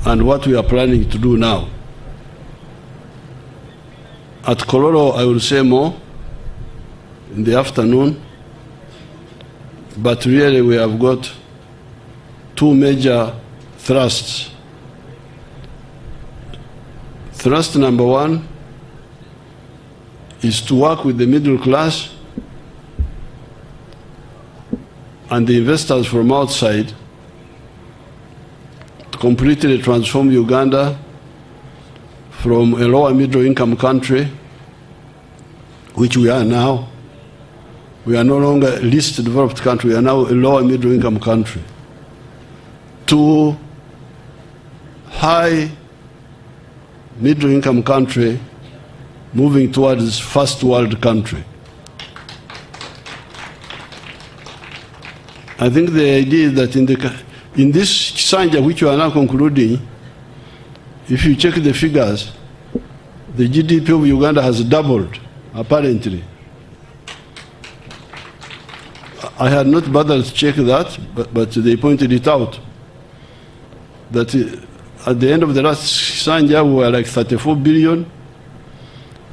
and what we are planning to do now. At Kololo, I will say more in the afternoon, but really we have got two major thrusts. Thrust number one is to work with the middle class and the investors from outside to completely transform Uganda from a lower middle income country, which we are now. We are no longer a least developed country, we are now a lower middle income country, to high middle income country moving towards first world country. I think the idea is that in this Sanja which we are now concluding, if you check the figures, the GDP of Uganda has doubled, apparently. I had not bothered to check that, but they pointed it out. That at the end of the last Sanja, we were like 34 billion.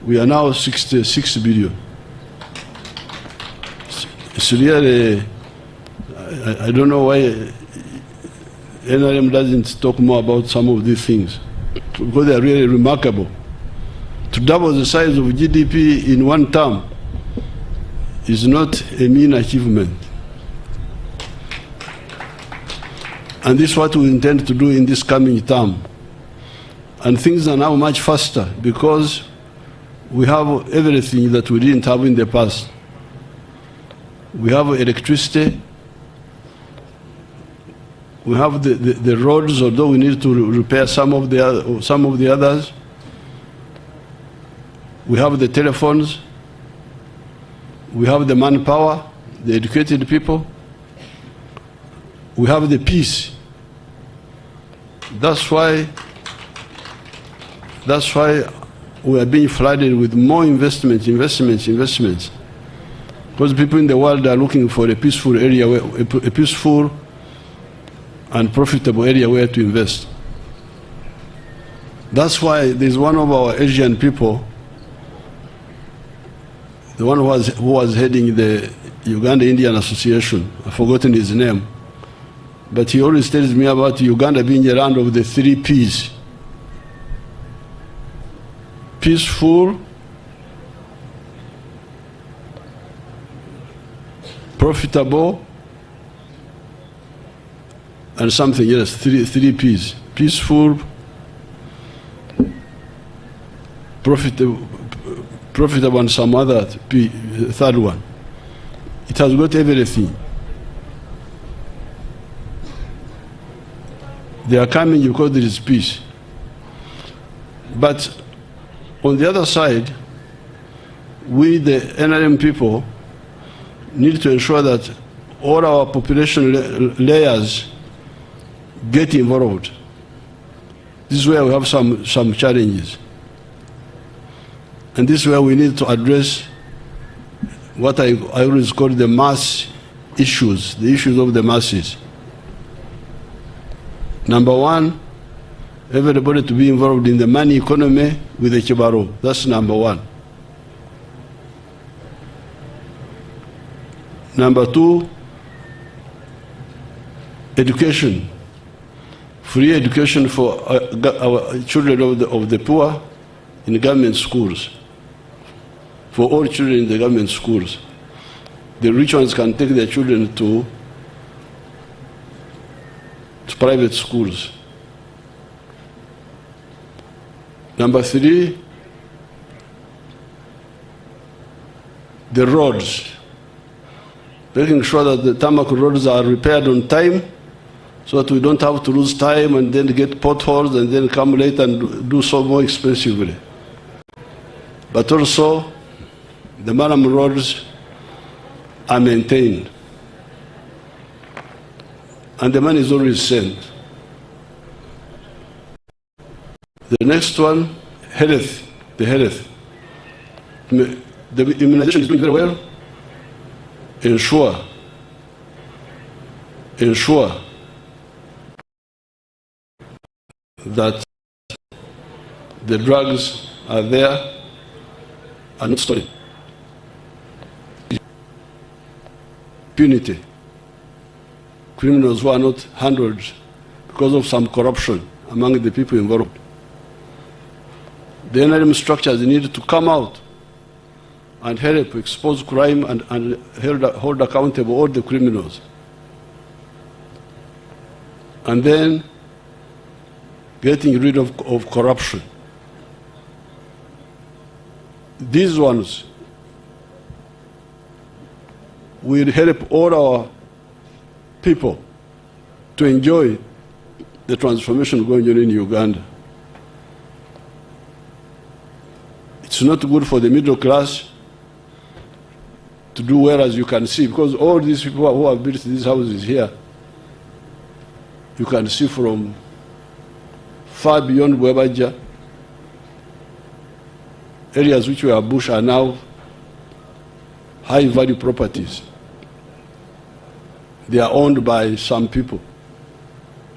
We are now 66 billion. It's really, I don't know why NRM doesn't talk more about some of these things, because they are really remarkable. To double the size of GDP in one term is not a mean achievement. And this is what we intend to do in this coming term. And things are now much faster because we have everything that we didn't have in the past. We have electricity. We have the roads, although we need to repair some of the others. We have the telephones. We have the manpower, the educated people. We have the peace. That's why we are being flooded with more investments. Because people in the world are looking for a peaceful area, a peaceful and profitable area where to invest. That's why there's one of our Asian people, the one who was heading the Uganda Indian Association, I've forgotten his name, but he always tells me about Uganda being a land of the 3 Ps. Peaceful, profitable, and something else, 3 Ps. Peaceful, profitable, and some other third one. It has got everything. They are coming because there is peace. But on the other side, we, the NRM people, need to ensure that all our population layers get involved. This is where we have some challenges. And this is where we need to address what I always call the mass issues, the issues of the masses. Number one, everybody to be involved in the money economy with the Kibaro. That's number one. Number two, education. Free education for our children of the poor in government schools. For all children in the government schools. The rich ones can take their children to private schools. Number three, the roads. Making sure that the tarmac roads are repaired on time so that we don't have to lose time and then get potholes and then come late and do so more expensively. But also, the Maram roads are maintained. And the money is always sent. The next one, health, the health. The immunization is doing very well. Ensure that the drugs are there and not stolen. Impunity. Criminals who are not handled because of some corruption among the people involved. The NRM structures need to come out and help expose crime and hold accountable all the criminals. And then getting rid of corruption. These ones will help all our people to enjoy the transformation going on in Uganda. It's not good for the middle class to do well, as you can see, because all these people who have built these houses here, you can see from far beyond Bwebaja, areas which were bush are now high-value properties. They are owned by some people,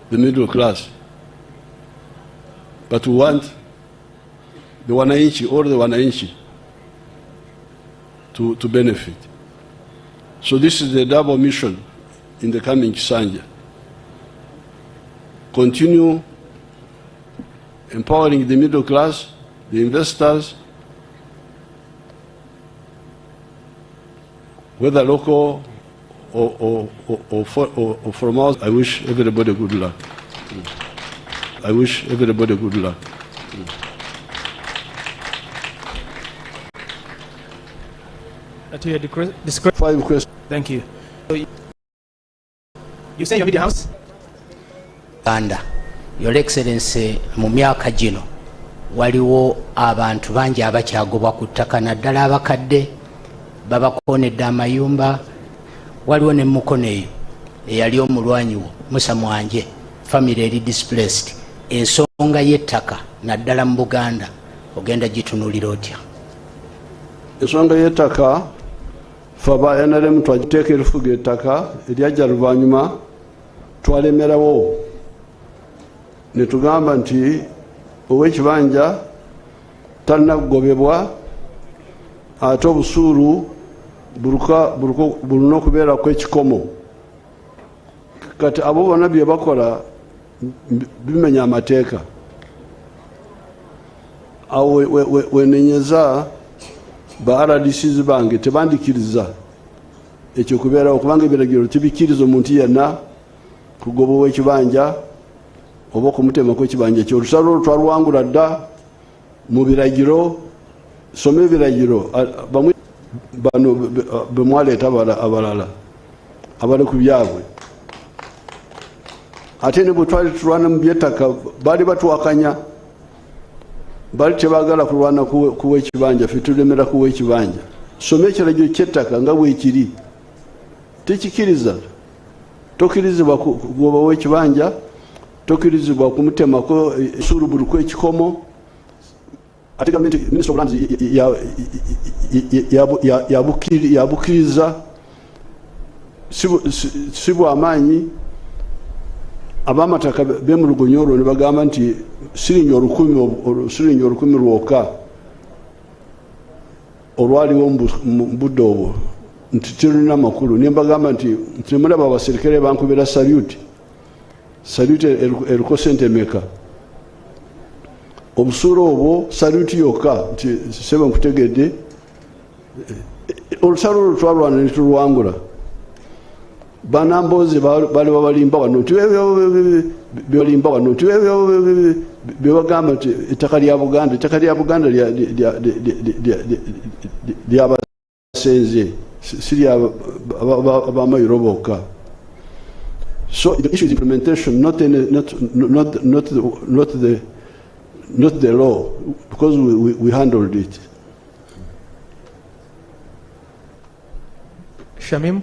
the middle class. But we want the wananchi, all the wananchi, to benefit. So this is the double mission in the coming Kisanja. Continue empowering the middle class, the investors, whether local or from us. I wish everybody good luck. I wish everybody good luck. To your 5 questions. Thank you. You say you build a house? Uganda, Your Excellency, mu myaka gino waliwo abantu bangi abakyagobwa ku ttaka, naddala abakadde babakoonedde amayumba. Waliwo ne Mukono eyo eyali omulwanyi wo Musa Mwanje, family eri displaced. Ensonga y'ettaka naddala mu Buganda ogenda gitunulira otya? Ensonga y'ettaka faba NRM twagiteeka erufuga ettaka eryajja luvannyuma twalemerawo ne tugamba nti ow'ekibanja talina kugobebwa ate obusuulu bulina okubeera kw'ekikomo. Kati abo bonna bye bakola bimenya amateeka. Awo wenenyeza ba RDCs bange tebandikiriza ekyo kubeerawo, kubanga ebiragiro tebikiriza omuntu yenna kugoba ow'ekibanja oba okumutemako ekibanja ekyo. Olusalo olwo twaluwangula dda mu biragiro. Soma ebiragiro bamwe bano bemwaleeta abalala abali ku byabwe. Ate ne bwe twali tulwana mu by'ettaka baali batuwakanya, baali tebaagala kulwana kuwa ekibanja, ffe tulemera kuwa ekibanja. Soma ekiragiro ky'ettaka nga bwekiri, tekikiriza. Tokirizibwa kugoba w'ekibanja, tokirizibwa kumutemako esuulu buli kw'ekikomo. Ate gavumenti, Minister of Lands yabukkiriza si bw'amaanyi. Ab'amataka b'emulugonyo olwo ne bagamba nti sirinnya olukumi lwokka olwaliwo mu budde obwo nti terulina makulu. Ne mbagamba nti temulaba abaserikale bankubira saluti eriko sente meka? Obusuulu obwo saluti yokka nti sebe nkutegedde. Olusalo olwo twalwana ne tulwangula. Banamboze bali babalimba wano byolimba wano byebagamba nti ettaka lya Buganda lyabasenze si ly'abamayiro bokka. So the issue is implementation, not the law, because we handled it. Shamim.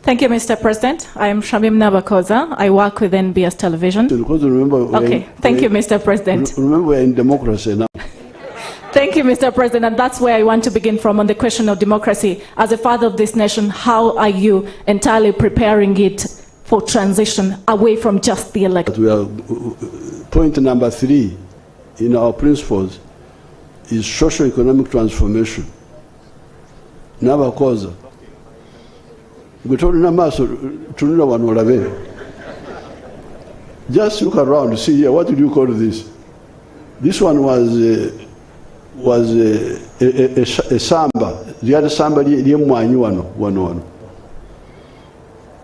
Thank you, Mr. President. I am Shamim Nabakoza. I work with NBS Television. Because remember, okay, thank you, Mr. President. Remember, we're in democracy now. Thank you, Mr. President. And that's where I want to begin from on the question of democracy. As a father of this nation, how are you entirely preparing it for transition away from just the election? We are, point number 3 in our principles is socio-economic transformation. Nabakoza. Just look around, see here, what do you call this? This one was a samba. The other samba liyemwanyi wano.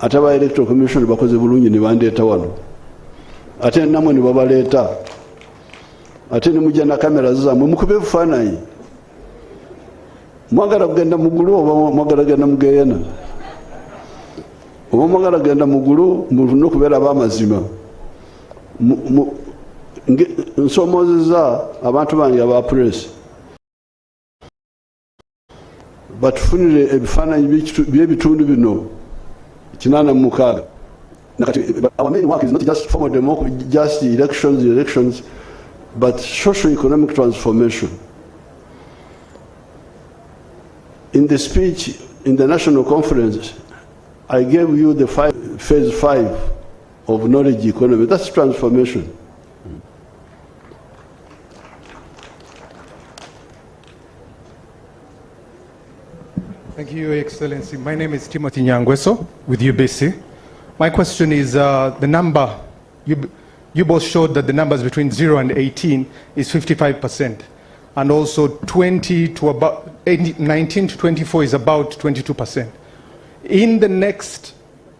Ate aba electoral commission bakoze bulungi ne bandeeta wano. Ate namwe ne babaleeta. Ate ne mujja na kamera zammwe mukube ebifaananyi. Mwagala kugenda mu ggulu oba mwagala kugenda mu Geyeena? Oba mwagala kugenda mu ggulu mulina okubeera ab'amazima. Nsomoozezza abantu bange aba press batufunire ebifaananyi by'ebitundu bino 86. Our main work is not just formal democracy, just elections, but socio-economic transformation. In the speech in the national conference, I gave you the phase 5 of knowledge economy. That's transformation. Thank you, Your Excellency. My name is Timothy Nyangweso with UBC. My question is the number, you both showed that the numbers between 0 and 18 is 55%. And also 19 to 24 is about 22%. In the next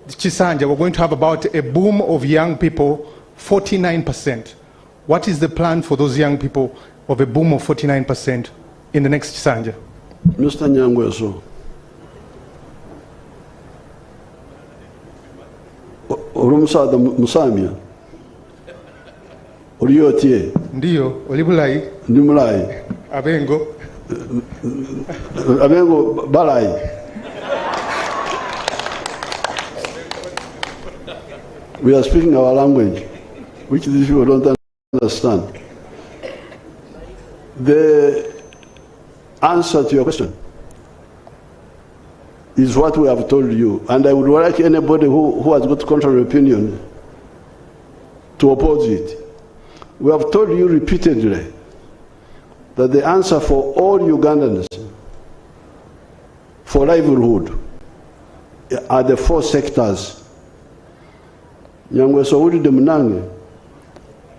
Chisanja, we're going to have about a boom of young people, 49%. What is the plan for those young people of a boom of 49% in the next Chisanja? Mr. Nyangweso, Urumsada Musamia, Uriotie. Ndiyo, Olibulai. Nimulai. Abengo. Abengo Balai. We are speaking our language, which these people don't understand. The answer to your question is what we have told you, and I would like anybody who has got contrary opinion to oppose it. We have told you repeatedly that the answer for all Ugandans for livelihood are the 4 sectors. Nyangweso wulidde munange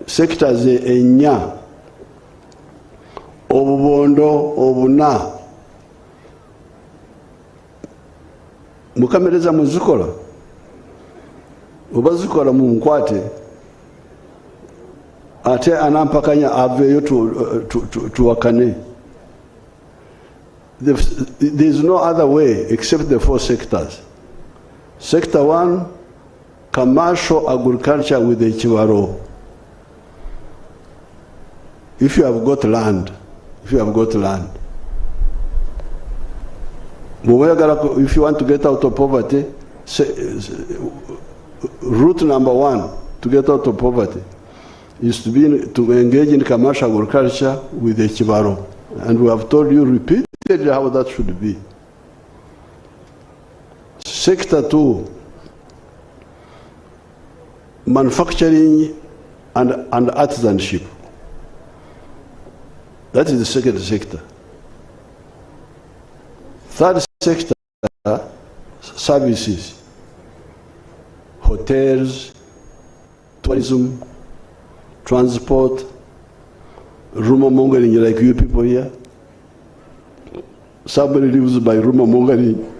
sectors ennya: obubondo, obuna. Mukamereza muzikola oba zikola mu nkwate ate anampakanya aveyo tuwakane. There is no other way except the 4 sectors. Sector 1, commercial agriculture with the Chivaro. If you have got land, if you want to get out of poverty, route number 1 to get out of poverty is to engage in commercial agriculture with the Chivaro. And we have told you repeatedly how that should be. Sector 2, manufacturing and artisanship. That is the second sector. Third sector, services, hotels, tourism, transport, rumor mongering like you people here. Somebody lives by rumor mongering.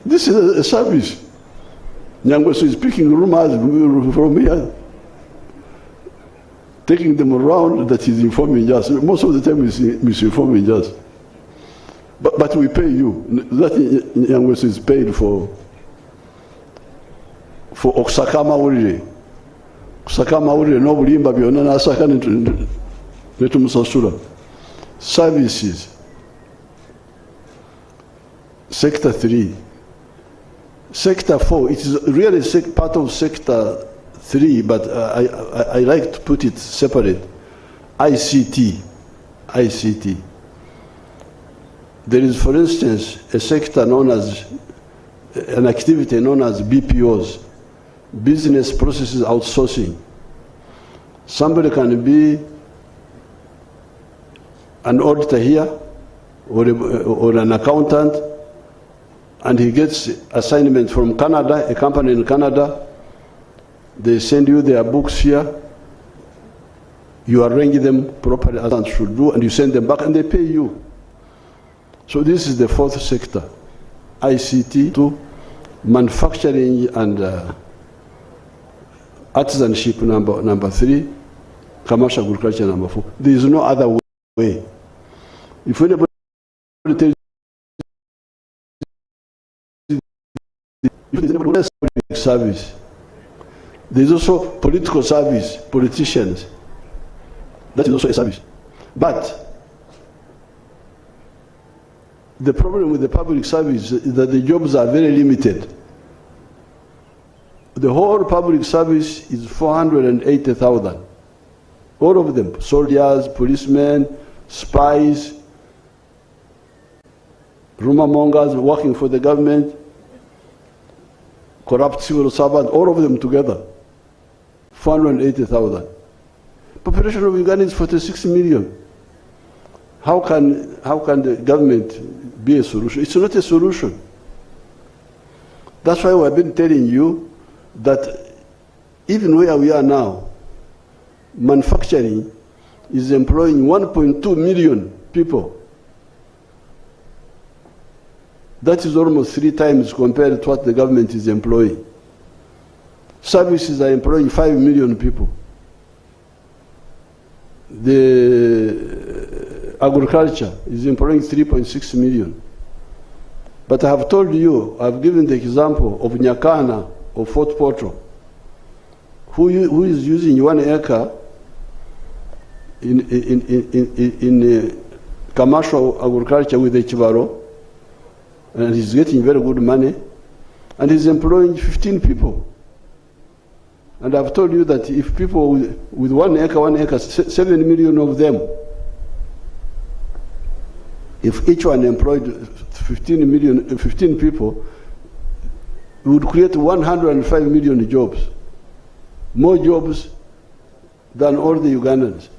This is a service. Nyangweso is picking rumors from here, taking them around, that is informing us. Most of the time is misinforming us. But we pay you. That Nyangweso is paid for okusakama ulire. Kusakama ulire no bulimba byonna nasaka netumusasula. Services. Sector 3. Sector 4, it is really part of Sector 3, but I like to put it separate. ICT. There is, for instance, a sector known as, an activity known as BPOs, business processes outsourcing. Somebody can be an auditor here or an accountant, and he gets assignment from Canada, a company in Canada. They send you their books here. You arrange them properly as they should do, and you send them back, and they pay you. So this is the fourth sector. ICT, to manufacturing and artisanship, number 3, commercial agriculture, number 4. There is no other way. If anybody tells you service, there is also political service, politicians. That is also a service. But the problem with the public service is that the jobs are very limited. The whole public service is 480,000. All of them, soldiers, policemen, spies, rumor mongers working for the government, corrupt civil servants, all of them together, 480,000. Population of Uganda is 46 million. How can the government be a solution? It's not a solution. That's why we've been telling you that even where we are now, manufacturing is employing 1.2 million people. That is almost 3 times compared to what the government is employing. Services are employing 5 million people. The agriculture is employing 3.6 million. But I have told you, I've given the example of Nyakana of Fort Portal, who is using 1 acre in commercial agriculture with the Chivaro, and he's getting very good money, and he's employing 15 people. And I've told you that if people with 1 acre, 7 million of them, if each one employed 15 people, we would create 105 million jobs. More jobs than all the Ugandans.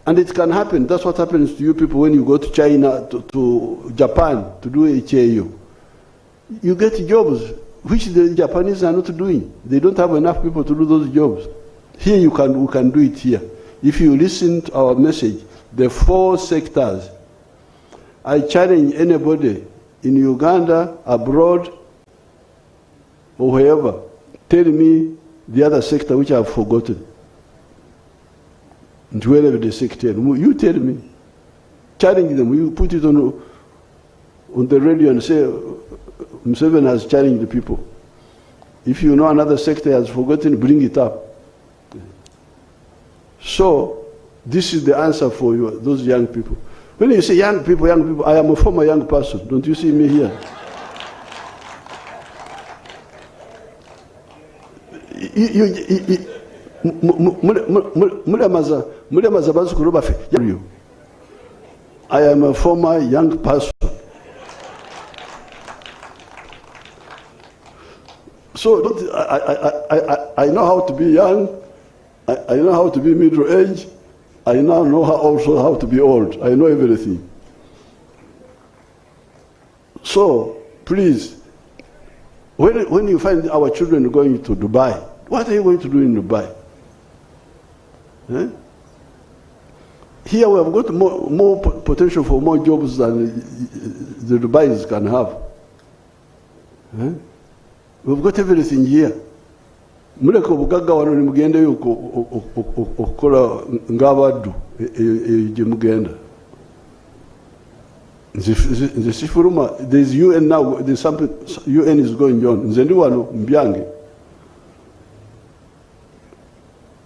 And it can happen. That's what happens to you people when you go to China, to Japan, to do HAU. You get jobs which the Japanese are not doing. They don't have enough people to do those jobs. Here we can do it here. If you listen to our message, the 4 sectors, I challenge anybody in Uganda, abroad, or wherever, tell me the other sector which I have forgotten. And wherever the sector, you tell me. Challenge them. You put it on the radio and say, Museveni has challenged the people. If you know another sector has forgotten, bring it up. So, this is the answer for you, those young people. When you say young people, I am a former young person. Don't you see me here? I am a former young person. So I know how to be young, I know how to be middle age, I now know also how to be old. I know everything. So, please, when you find our children going to Dubai, what are you going to do in Dubai? Eh? Here we have got more potential for more jobs than the Dubais can have. Eh? We've got everything here. Muleka obugagga wano nimugendeyo okukola ng'abaddu gye mugenda. Nze sifuluma. There's UN now. There's something UN is going on. Nze ndi wano mbyange.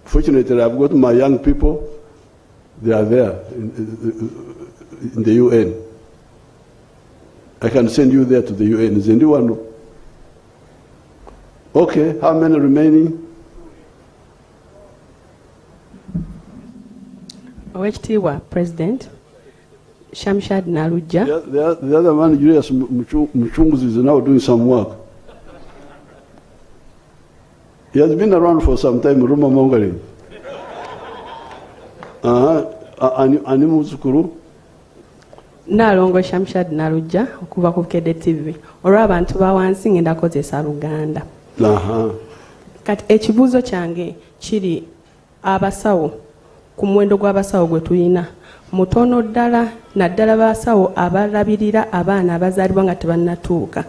Fortunately, I've got my young people. They are there in the UN. I can send you there to the UN. Nze ndi wano. Okay, how many remaining? Owekitiibwa President, Shamshad Naluja. The other man, Julius Muchunguzi, is now doing some work. He has been around for some time, rumor mongering. Ani muzukuru? Naalongo Shamshad Nalujja okuva ku Bukedde TV. Olw'abantu ba wansi ngenda kozesa Luganda. Kati ekibuuzo kyange kiri abasawo ku muwendo gw'abasawo gwe tulina mutono ddala naddala basawo abalabirira abaana abazaalibwa nga tebannatuuka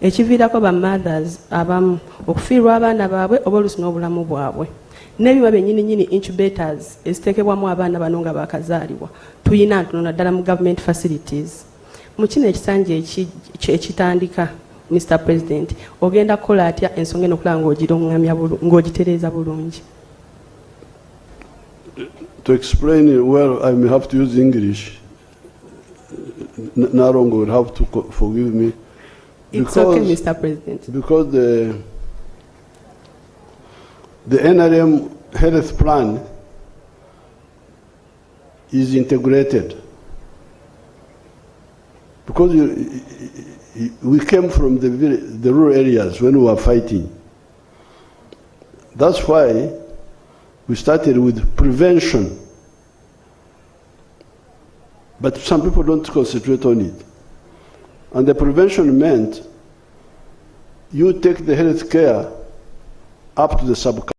ekiviirako ba mothers abamu okufiirwa abaana baabwe oba oluusi n'obulamu bwabwe n'ebyuma byennyininyini incubators eziteekebwamu abaana bano nga baakazaalibwa tuyina ntono naddala mu government facilities mu kino ekisanja ekitandika Mr. President ogenda kukola atya ensonga eno okulaba ng'ogitereeza bulungi. To explain well, I may have to use English. Narongo will have to forgive me. It's okay, Mr. President. Because the NRM health plan is integrated. Because we came from the rural areas when we were fighting. That's why we started with prevention. But some people don't concentrate on it. And the prevention meant you take the health care up to the sub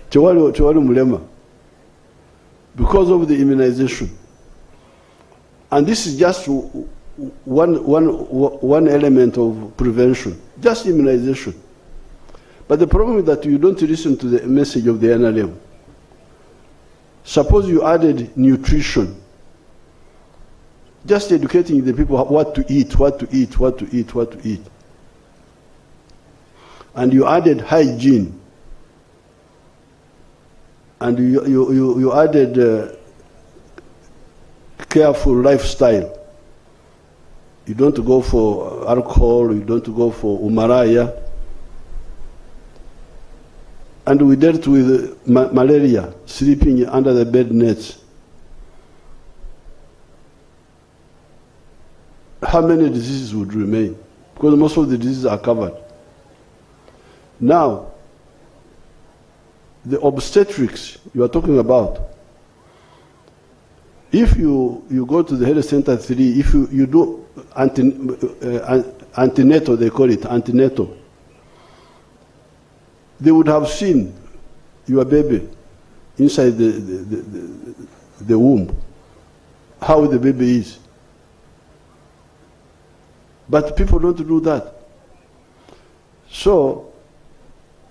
tewali mulema because of the immunization. And this is just one element of prevention, just immunization. But the problem is that you don't listen to the message of the NRM. Suppose you added nutrition, just educating the people what to eat, what to eat, what to eat, what to eat. And you added hygiene, and you added careful lifestyle. You don't go for alcohol, you don't go for umaraya. And we dealt with malaria, sleeping under the bed nets. How many diseases would remain? Because most of the diseases are covered. Now, the obstetrics you are talking about, if you go to the health center 3, if you do antenatal, they call it antenatal, they would have seen your baby inside the womb, how the baby is. But people don't do that. So,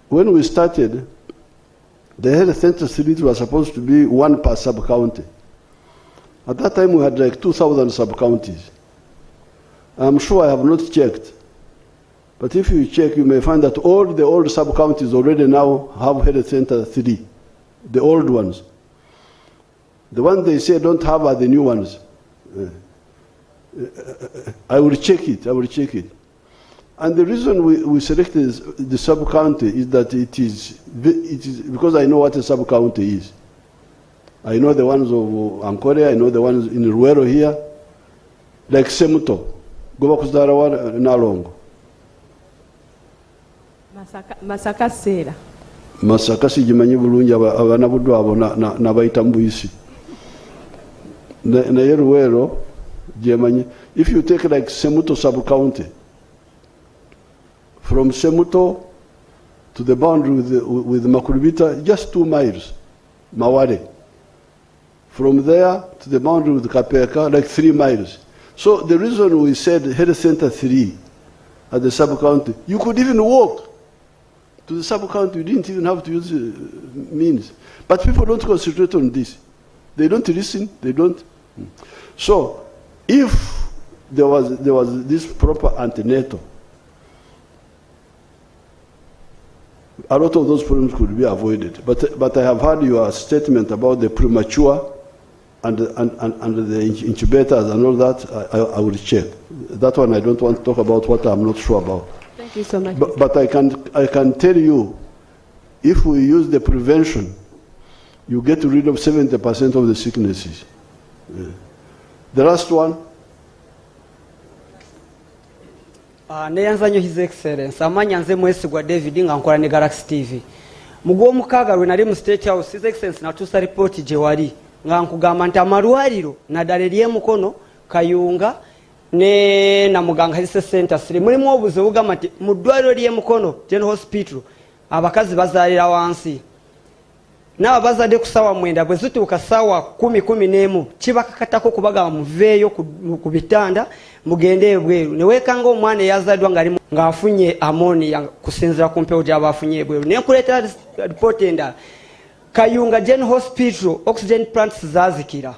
when we started, the health center cities were supposed to be 1 per sub-county. At that time, we had like 2,000 sub-counties. I'm sure I have not checked. But if you check, you may find that all the old sub-counties already now have health center 3, the old ones. The ones they say don't have are the new ones. I will check it, And the reason we selected the sub-county is that it is because I know what a sub-county is. I know the ones of Ankole, I know the ones in Ruero here, like Semuto, Gobakuzarawa, Nalongo. Masaka Sera. Masaka sijimanyi bulungi abana buddu abo nabayita mbuyisi. Naye Ruero, if you take like Semuto sub-county, from Semuto to the boundary with Makurubita, just 2 miles, Maware. From there to the boundary with Kapeka, like 3 miles. So the reason we said health center 3 at the sub-county, you could even walk to the sub-county, you didn't even have to use means. But people don't concentrate on this. They don't listen, they don't. So if there was this proper antenatal, a lot of those problems could be avoided. But I have heard your statement about the premature and the incubators and all that. I will check. That one I don't want to talk about what I'm not sure about. Thank you so much. But I can tell you, if we use the prevention, you get rid of 70% of the sicknesses. The last one. Neyanzanyo His Excellency amanya nze mwesigwa David nga nkola ne Galaxy TV mugwo mukaga lwe nali mu State House. His Excellency natusa report je wali nga nkugamba nti amalwaliro naddala ery'emukono Kayunga ne Namuganga Health Center 3 mulimu obuze bugamba nti mu ddwaliro ly'emukono General Hospital abakazi bazaalira wansi n'abazadde ku ssaawa 9 bwe zituuka ssaawa 10 kibakakatako kubaga muveeyo ku bitanda mugende ebweru ne weekanga omwana eyazaddwa ng'afunye ammonia kusinziira ku mpewo gy'abaafunye ebweru ne nkuleeta report endala Kayunga General Hospital oxygen plants zaazikira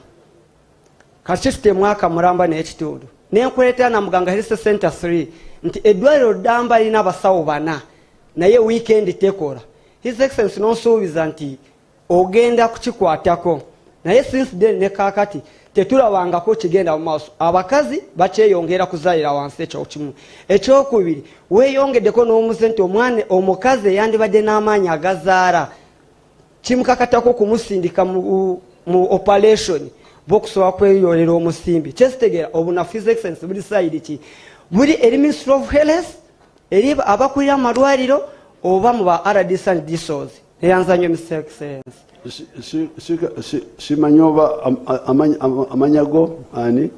kasisite mwaka mulamba n'ekitundu ne nkuleeta Namuganga Health Center 3 nti eddwaliro ddamba lina abasawo 4 naye weekend tekola. His Excellency n'osuubiza nti ogenda kukikwatako naye since then ne kaakati tetulabangako kigenda mu maaso. Abakazi bakyeyongera kuzaalira wansi, ekyo kimu. Ekyokubiri weeyongeddeko n'omuze nti omwana omukazi eyandibadde n'amaanyi agazaala kimukakatako kumusindika mu operation b'okusobola kweyolera omusimbi. Kyesitegeera obunafu His Excellency buli side ki buli eri Ministry of Health eri abakulira amalwaliro oba mu ba RDC and DSOs. Neyanzanyo Mr. Excellency. Simanyi oba amanyago ani?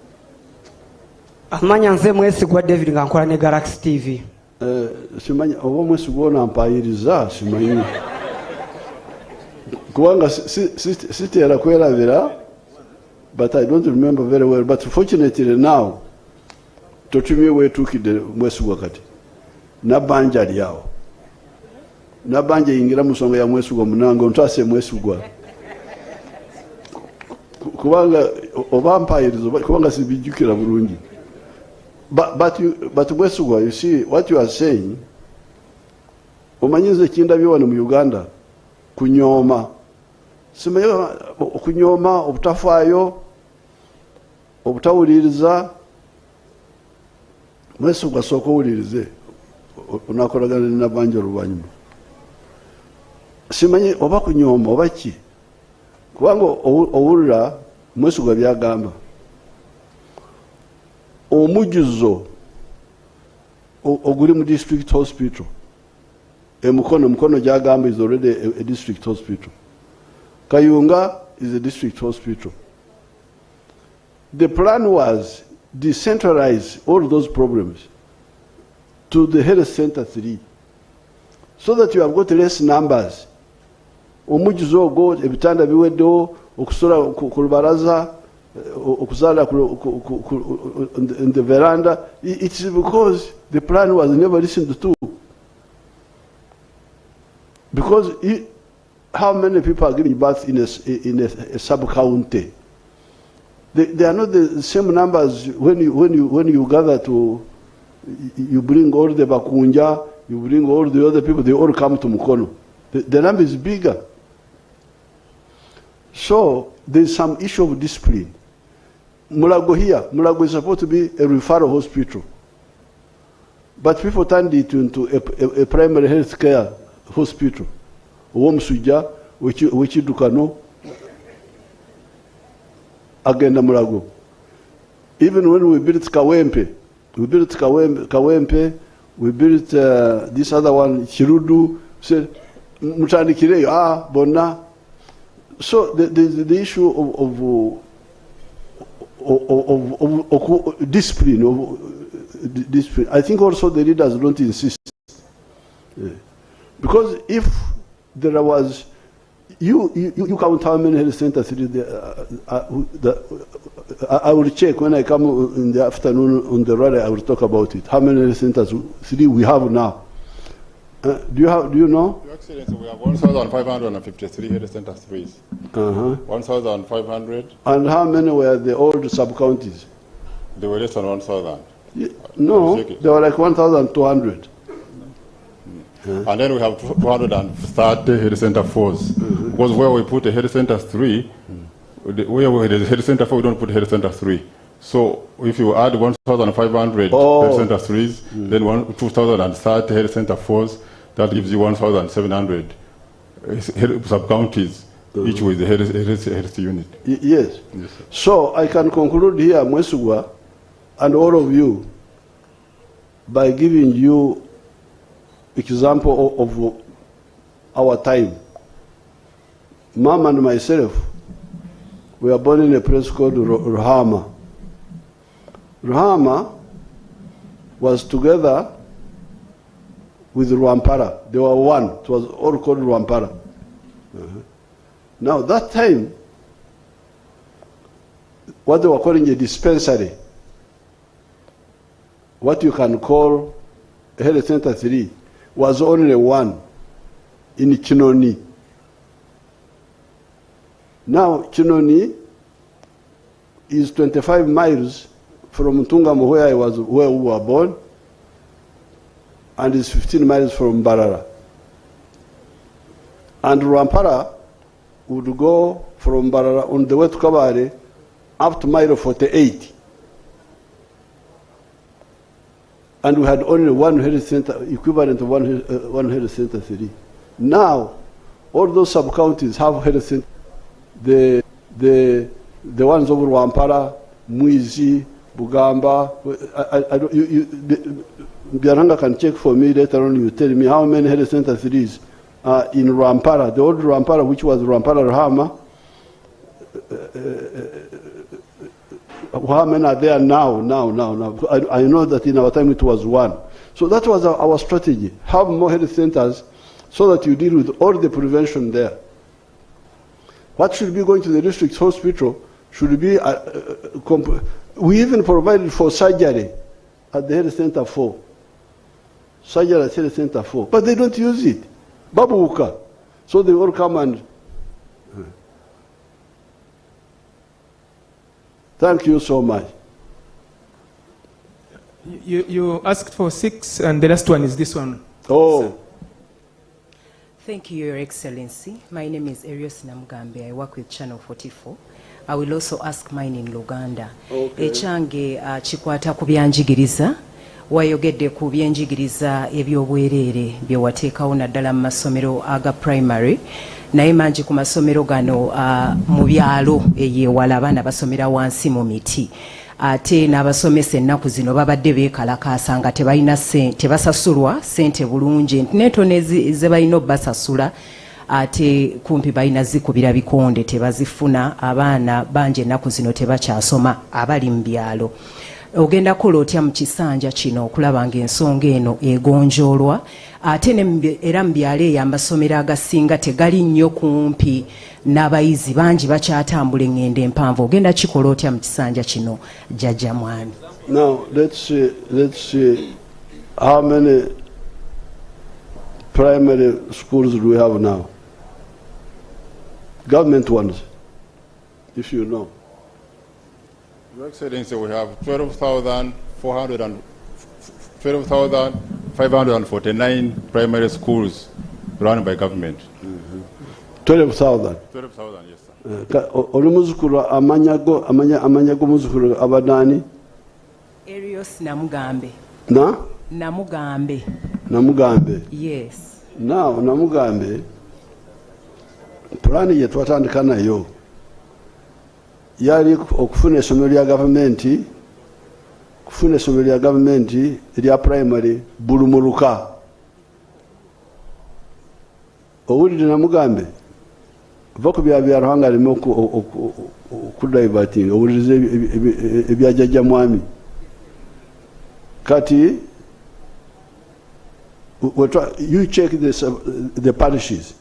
Amanya nze mwesigwa David nga nkola ne Galaxy TV. Simanyi oba mwesigwa onampayiriza simanyi. kubanga sitera kwerabira, but I don't remember very well. But fortunately now, totumye wetukide Mwesigwa kati. Nabanja lyawo. Nabanja yingira musonga ya Mwesigwa munango ntase Mwesigwa. Kubanga obampayirizo kubanga sibijukira bulungi. But Mwesigwa, you see what you are saying. Omanyize kindabyo wano mu Uganda kunyoma. Simeyo kunyoma obutafayo obutawuliriza Mwesigwa soko wulirize unakolagana nabanja rubanyuma. Simanyi oba kunyoma oba ki kubanga owulira Mwesigwa byagamba omujuzo oguli mu district hospital mukono jagamba is already a district hospital. Kayunga is a district hospital. The plan was decentralize all those problems to the health center 3 so that you have got less numbers. Omujuzo go ebitanda biweddewo okusula ku lubaraza okuzala in the veranda. It is because the plan was never listened to. Because how many people are giving birth in a sub-county? They are not the same numbers when you gather to, you bring all the Bakunja, you bring all the other people, they all come to Mukono. The number is bigger. So there's some issue of discipline. Mulago here, Mulago is supposed to be a referral hospital. But people turned it into a primary health care hospital. Uwomusuja wechidukano agenda Mulago. Even when we built Kawempe, we built this other one, Chirudu, said, Mutanikireyo, Bona. So the issue of discipline. I think also the leaders don't insist. Yeah. Because if there was, you count how many health centers I will check when I come in the afternoon on the rally. I will talk about it. How many health centers we have now? Do you know? Your Excellency, we have 1,553 health centers 3s. 1,500. And how many were the old sub-counties? They were less than 1,000. No, they were like 1,200. And then we have 230 health center 4s. Because where we put a health center 3, where we had a health center 4, we don't put health center 3. So if you add 1,500 health center 3s, then 2,030 health center 4s, that gives you 1,700 sub-counties, each with a health unit. Yes. Yes, so I can conclude here, Mwesigwa, and all of you, by giving you example of our time. Mom and myself, we were born in a place called Ruhama. Ruhama was together with Rwampara. They were one. It was all called Rwampara. Now, that time, what they were calling a dispensary, what you can call a health center 3, was only one in Kinoni. Now, Kinoni is 25 miles from Ntungamo, where we were born, and is 15 miles from Barara. And Rwampara would go from Barara on the way to Kabare up to mile 48. And we had only one health center, equivalent of one health center 3. Now, all those sub-counties have health centers. The ones over Rwampara, Muizi, Bugamba. Biaranga can check for me later on. You tell me how many health center 3s are in Rwampara. The old Rwampara, which was Rwampara Rahama. How many are there now? I know that in our time it was one. So that was our strategy. Have more health centers so that you deal with all the prevention there. What should be going to the district hospital should be, we even provided for surgery at the health center 4. Surgery at health center 4. But they don't use it. Babuka. So they all come and... Thank you so much. You asked for 6, and the last one is this one. Oh. Thank you, Your Excellency. My name is Erios Namugambe. I work with Channel 44. I will also ask mine in Luganda. Okay. Echange chikwata ku byanjigiriza. Wayogedde ku byenjigiriza ebyobwerere bye wateekawo naddala mu masomero aga primary. Naye mangi ku masomero gano mu byalo eyewala abaana basomera wansi mu miti. Ate n'abasomesa ennaku zino babadde beekalakaasa nga tebasasulwa ssente bulungi netono ze balina obbasasula ate kumpi balina zikubira bikonde tebazifuna. Abaana bangi ennaku zino tebakyasoma abali mu byalo. Ogenda kukola otya mu kisanja kino okulaba ng'ensonga eno egonjoolwa ate era mu byalo eyo amasomero agasinga tegali nnyo kumpi n'abayizi bangi bakyatambula eŋŋendo empanvu. Ogenda kikola otya mu kisanja kino Jjajja Mwami? Now, let's see how many primary schools do we have now? Government ones, if you know. Your Excellency, we have 12,549 primary schools run by government. 12,000. 12,000, yes, sir. Oli muzukulu amanya g'omuzukulu abadani? Erios Namugambe. Na? Namugambe. Namugambe. Yes. Now, Namugambe, pulani ye twatandika nayo yali okufuna essomero lya gavumenti, kufuna essomero lya gavumenti erya primary bulumuluka. Owulidde Namugambe? Va ku byabyalo hanga aleme okudiverting, owuliriza ebya Jjajja Mwami. Kati, you check the parishes.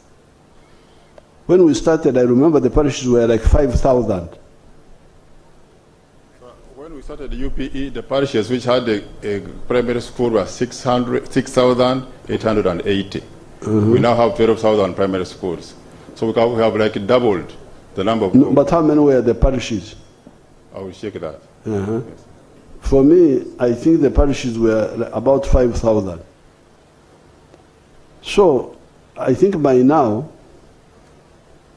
When we started, I remember the parishes were like 5,000. When we started the UPE, the parishes which had a primary school were 6,880. We now have 12,000 primary schools. So we have like doubled the number of... No, but how many were the parishes? I will check that. Yes. For me, I think the parishes were about 5,000. So, I think by now,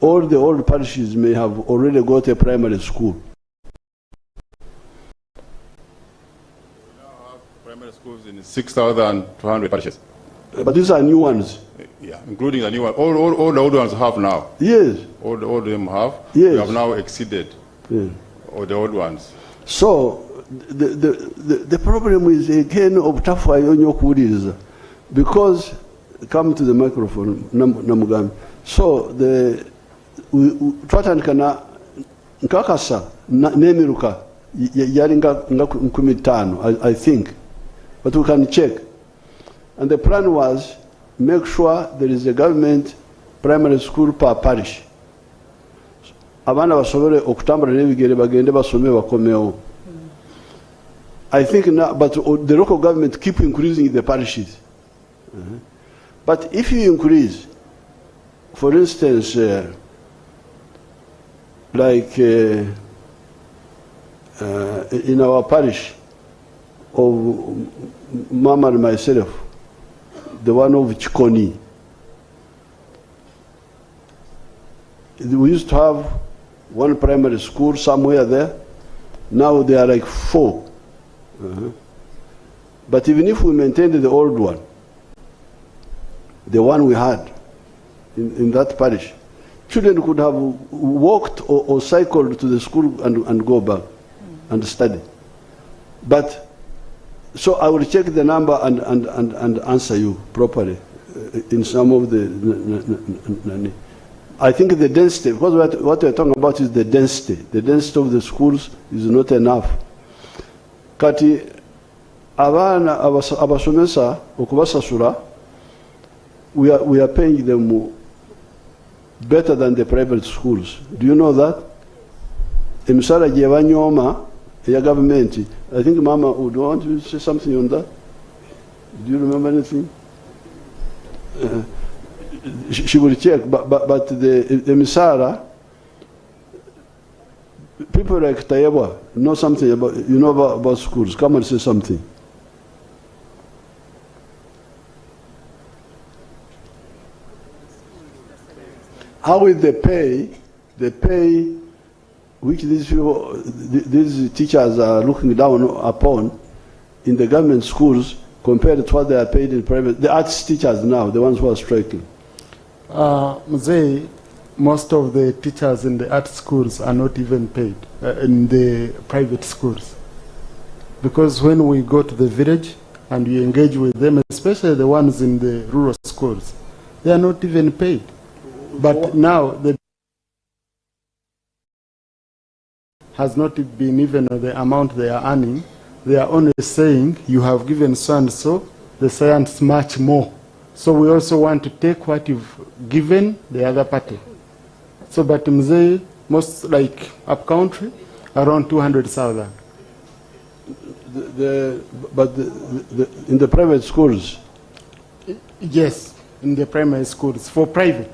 all the old parishes may have already got a primary school. We now have primary schools in 6,200 parishes. But these are new ones. Yeah, including the new one. All the old ones have now. Yes. All of them have. Yes. We have now exceeded all the old ones. So, the problem is again because, come to the microphone, Namugambe. So, twatandikana nkakasa nemiruka yali nga 15, I think, but we can check. And the plan was make sure there is a government primary school per parish. Abana basobole okutambula n'ebigere bagende basome bakomewo. I think now, but the local government keep increasing the parishes. But if you increase, for instance, like in our parish of Mama and myself, the one of Chikoni, we used to have one primary school somewhere there. Now there are like 4. But even if we maintained the old one, the one we had in that parish, children could have walked or cycled to the school and go back and study. But, so I will check the number and answer you properly in some of the... I think the density, because what we're talking about is the density. The density of the schools is not enough. Kati, abana abasomesa okubasasula, we are paying them better than the private schools. Do you know that? Emisara Jevanyoma, the government. I think Mama would want to say something on that. Do you remember anything? She will check, but the Emisara, people like Tayewa know something about, you know about schools. Come and say something. How will they pay? They pay, which these people, these teachers are looking down upon in the government schools compared to what they are paid in private. The arts teachers now, the ones who are striking. Mzee, most of the teachers in the art schools are not even paid in the private schools. Because when we go to the village and we engage with them, especially the ones in the rural schools, they are not even paid. But now the has not been even the amount they are earning. They are only saying you have given so and so, the science much more. So we also want to take what you've given the other party. So but Mzee, most like up country, around 200,000. But in the private schools? Yes, in the primary schools, for private.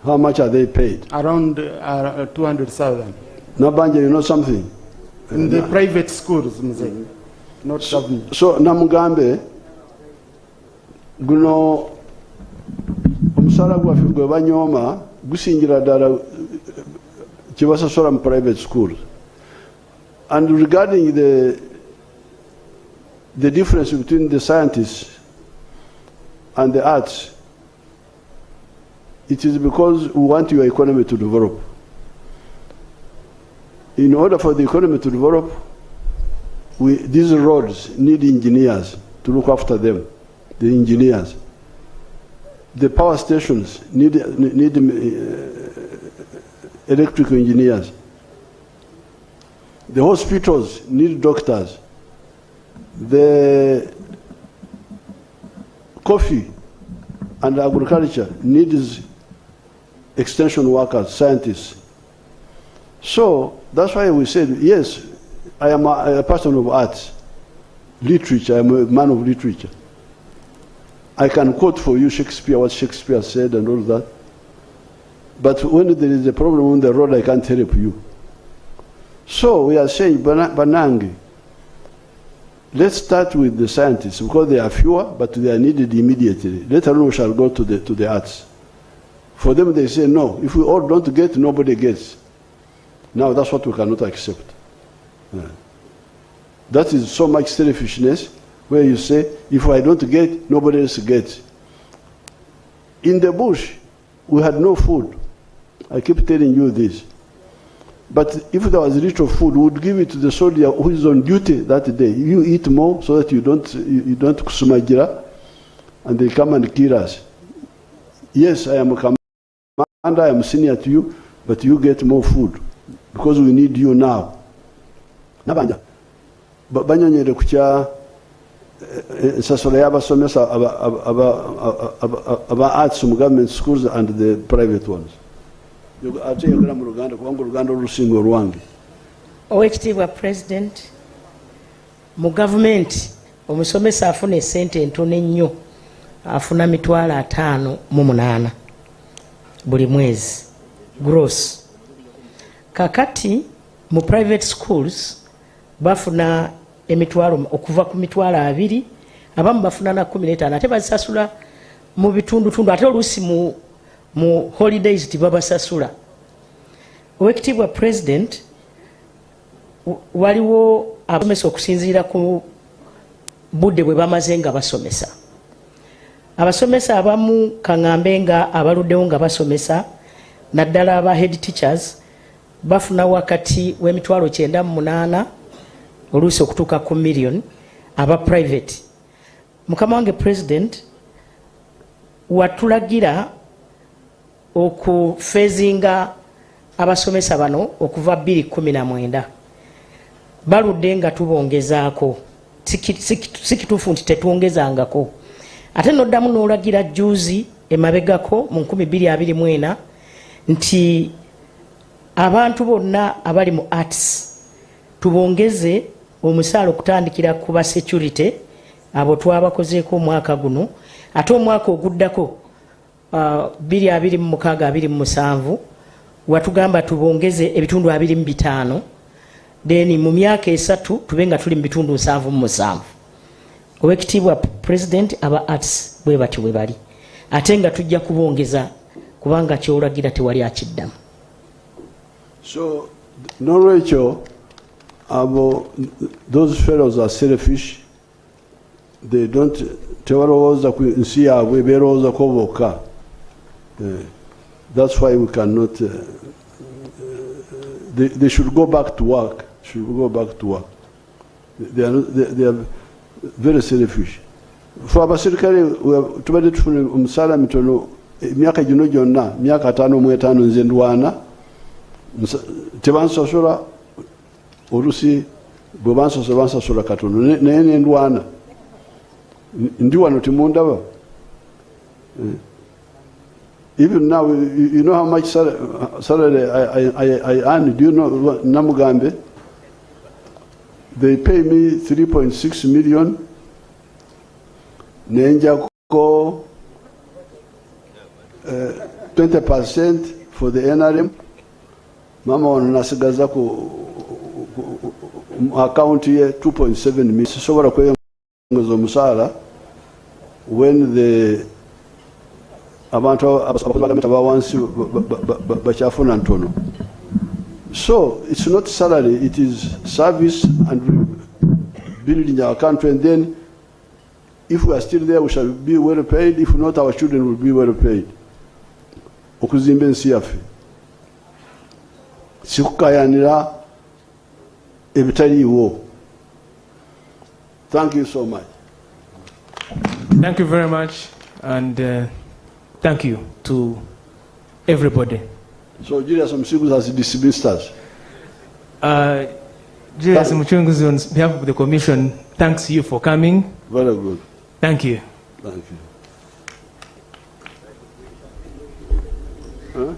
How much are they paid? Around 200,000. Nabanja, you know something? In the private schools, Mzee, not government. So Namugambe, guno omusala gwaffe gwe banyooma gusingira ddala kye basasula mu private schools. And regarding the difference between the scientists and the arts, it is because we want your economy to develop. In order for the economy to develop, these roads need engineers to look after them, the engineers. The power stations need electrical engineers. The hospitals need doctors. The coffee and agriculture needs extension workers, scientists. So that's why we said, yes, I am a person of arts, literature, I am a man of literature. I can quote for you Shakespeare, what Shakespeare said and all that. But when there is a problem on the road, I can't help you. So we are saying, Banangi, let's start with the scientists, because they are fewer, but they are needed immediately. Later on, we shall go to the arts. For them, they say, no, if we all don't get, nobody gets. Now, that's what we cannot accept. That is so much selfishness, where you say, if I don't get, nobody else gets. In the bush, we had no food. I keep telling you this. But if there was little food, we would give it to the soldier who is on duty that day. You eat more so that you don't kusumagira, and they come and kill us. Yes, I am a commander, I am senior to you, but you get more food because we need you now. Nabanja, banyonyere kucha sasole y'abasomesa aba arts mu government schools and the private ones. Oweekitiibwa President, mu gavumenti omusomesa afuna esente entono ennyo, afuna $5,800 buli mwezi gross. Kakati mu private schools bafuna emitwalo okuva ku $20,000, abamu bafuna na 15, ate basasula mu bitundutundu, ate oluusi mu holidays tibabasasula. Oweekitiibwa President, waliwo abasomesa okusinziira ku budde bwe bamaze nga basomesa. Abasomesa abamu kaŋŋambe nga abaluddewo nga basomesa, naddala aba head teachers, bafuna wakati w'emitwalo 98 oluusi okutuuka ku million aba private. Mukama wange President, watulagira okufeezinga abasomesa bano okuva 2019. Baludde nga tubongezaako, si kituufu nti tetwongezangako. Ate noddamu n'olagira juuzi emabegako mu 2024 nti abantu bonna abali mu arts tubongeze omusaala okutandikira ku ba security abo twabakozeeko omwaka guno ate omwaka oguddako 2026-2027 watugamba tubongeze ebitundu 25 then mu myaka esatu tube nga tuli mu bitundu 7 Owekitiibwa President aba arts bwe bati bwe bali ate nga tujja kubongeza kubanga kyolagira tewali akiddamu. So Norwecho those fellows are selfish. They don't tewaroza ku nsi yaabwe beroza ko bokka. That's why we cannot they should go back to work. They are very selfish. For abasirikale tubadde tufuna omusaala mitono emyaka gino gyonna myaka 5 nze ndwana tebansosola olusi bwe bansosola katono naye nendwana ndi wano timundaba. Even now, you know how much salary I earn? Do you know, Namugambe? They pay me 3.6 million. Nenja ko 20% for the NRM. Mama wanasigaza ku account here 2.7 million. Sobora kwe ngozo musala when the abantu abawansi bachafuna ntono. So it's not salary, it is service and building our country, and then if we are still there we shall be well paid, if not our children will be well paid. Okuzimba ensi yaffe sikukayanira ebitaliiwo. Thank you so much. Thank you very much, and thank you to everybody. So Julius Mchunguzi has dismissed us. Julius Mchunguzi, on behalf of the Commission, thanks you for coming. Very good. Thank you. Thank you. Huh?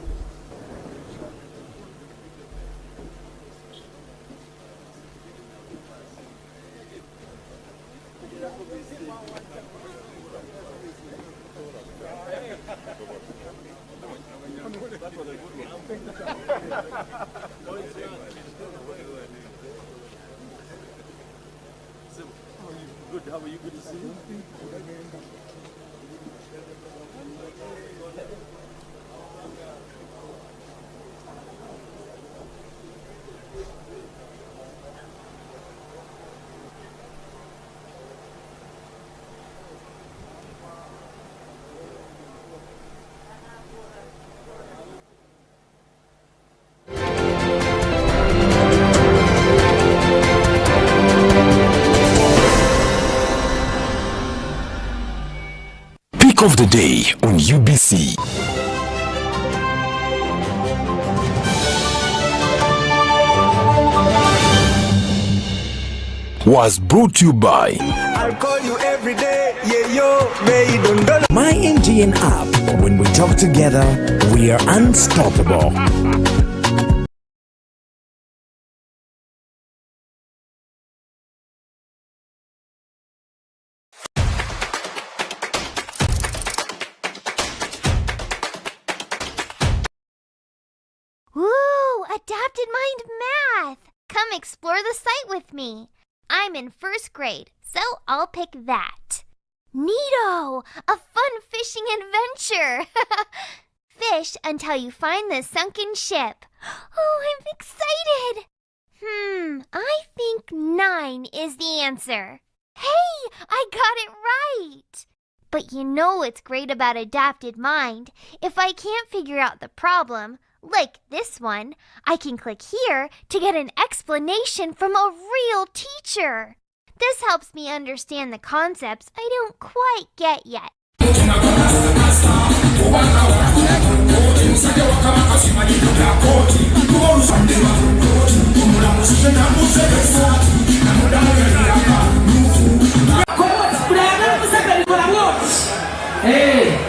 Good, how are you? Good to see you. Of the day on UBC. Was brought to you by I'll call you every day, yeah yo, don't My MGN app. When we talk together, we are unstoppable. Adapted Mind Math! Come explore the site with me. I'm in 1st grade, so I'll pick that. Neato! A fun fishing adventure! Fish until you find the sunken ship. Oh, I'm excited! I think 9 is the answer. Hey, I got it right! But you know what's great about Adapted Mind? If I can't figure out the problem, like this one, I can click here to get an explanation from a real teacher. This helps me understand the concepts I don't quite get yet. Hey!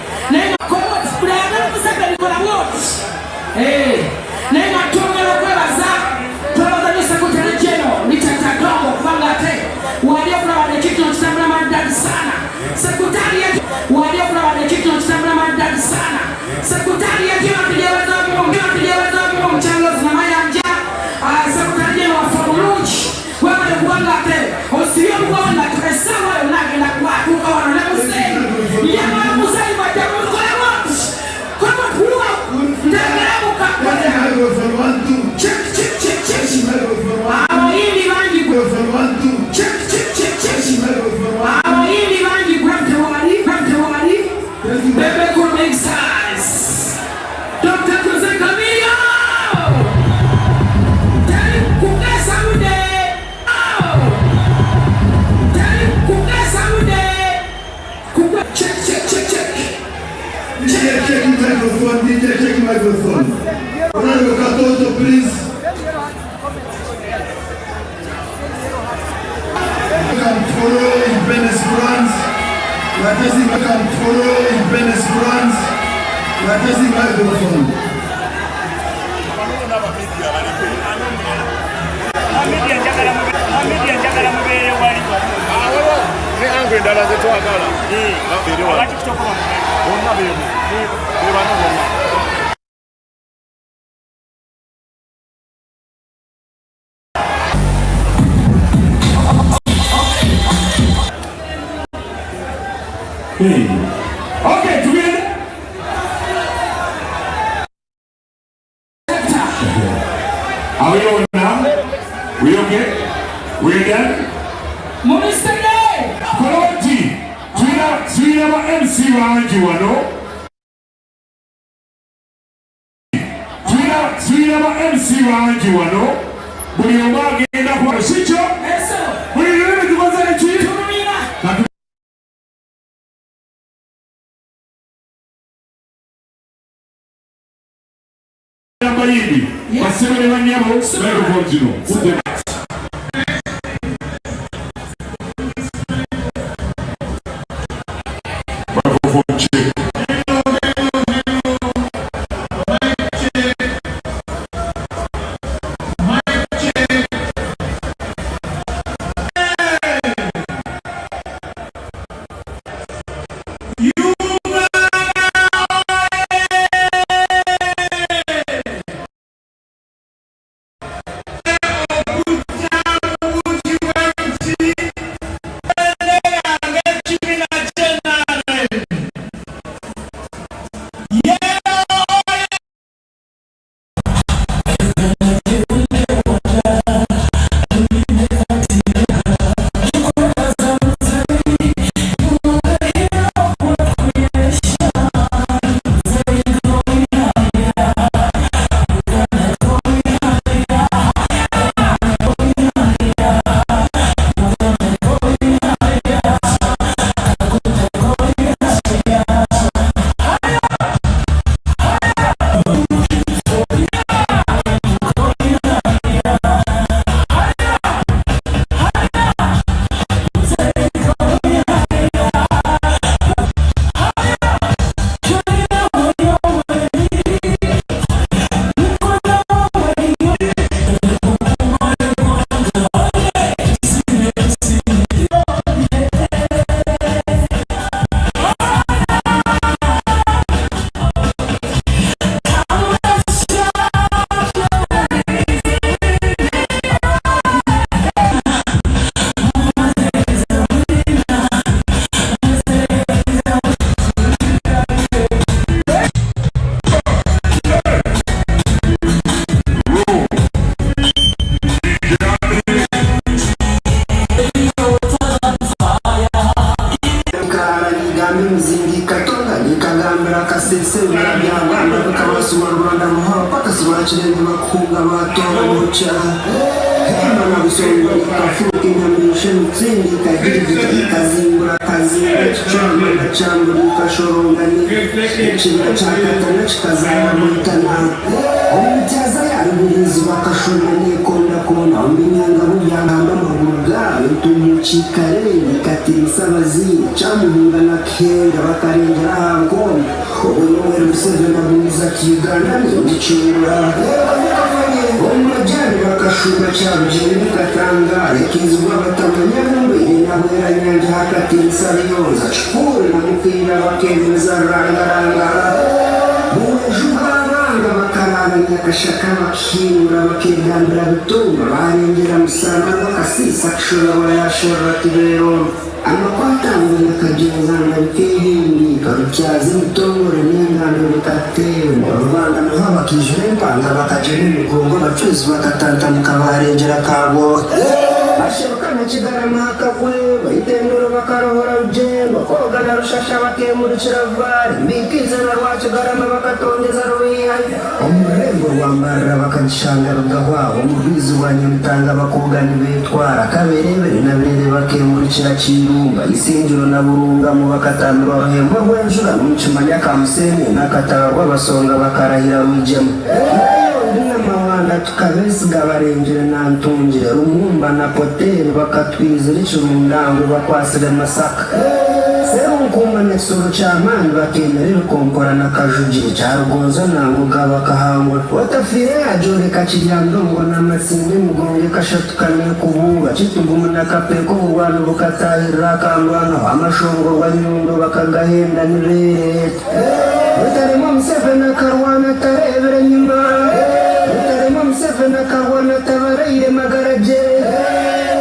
Esperance, la testing microphone. Okay, together. Are we on now? We okay? We done? Munisege! Koloti! Twina wa MC wanji wano? Twina wa MC wanji wano? Buli omagenda kwa shicho? Buli yule tukoza echi? Tumina! Baby, passare le maniamo, spero continuo. tukabesiga barengera nantungire rumumba na poteri bakatwizira icurundango bakwasira masaka seru kuma n'ekisoro ky'amaani bakemerera konkorana kajugire kyarugonzo nangoga bakahangura watafiire yajoreka kiryandongo n'amasinde mugonge kashatukanye kubuga kitugumu n'akapeeko obulwano bukatahirira akandwanaho amashongorwa nyundo bakagahenda nibeereta butarimo Museveni akarwana atarebera enyuma butarimo Museveni akarwana atabareire magaraje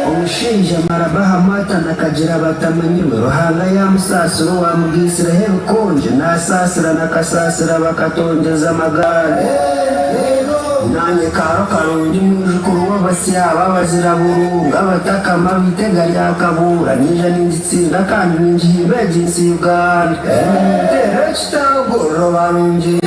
omushinja marabahamata nakagira batamanyiwe ruhanga ya musasiro wamugisira hebukonje nasasira nakasasira bakatongeza amagare nanye karo karungi mwijukuru w'abasya babazira burunga batakama bitega ryakabura nije n'ingitsinda kandi n'ingihimba y'jinsi Uganda tera kitagororo barungi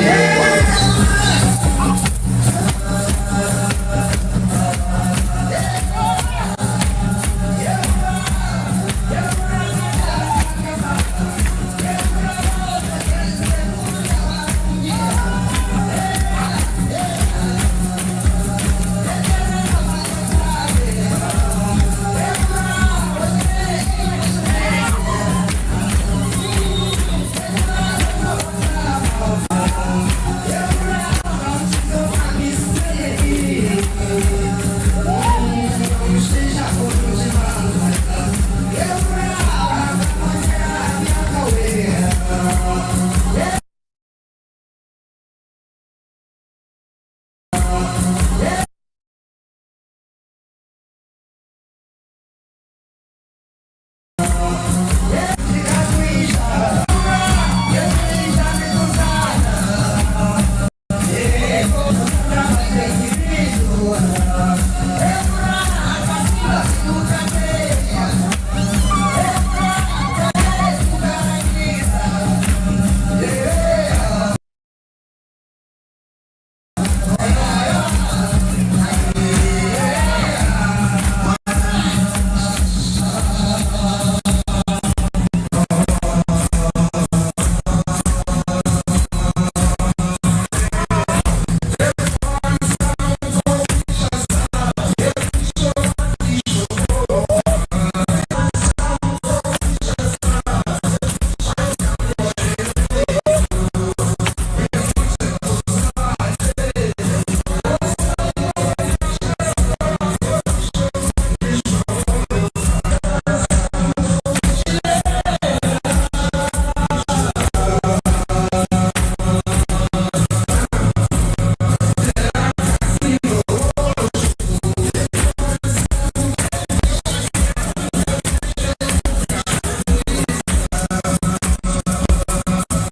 Yeah.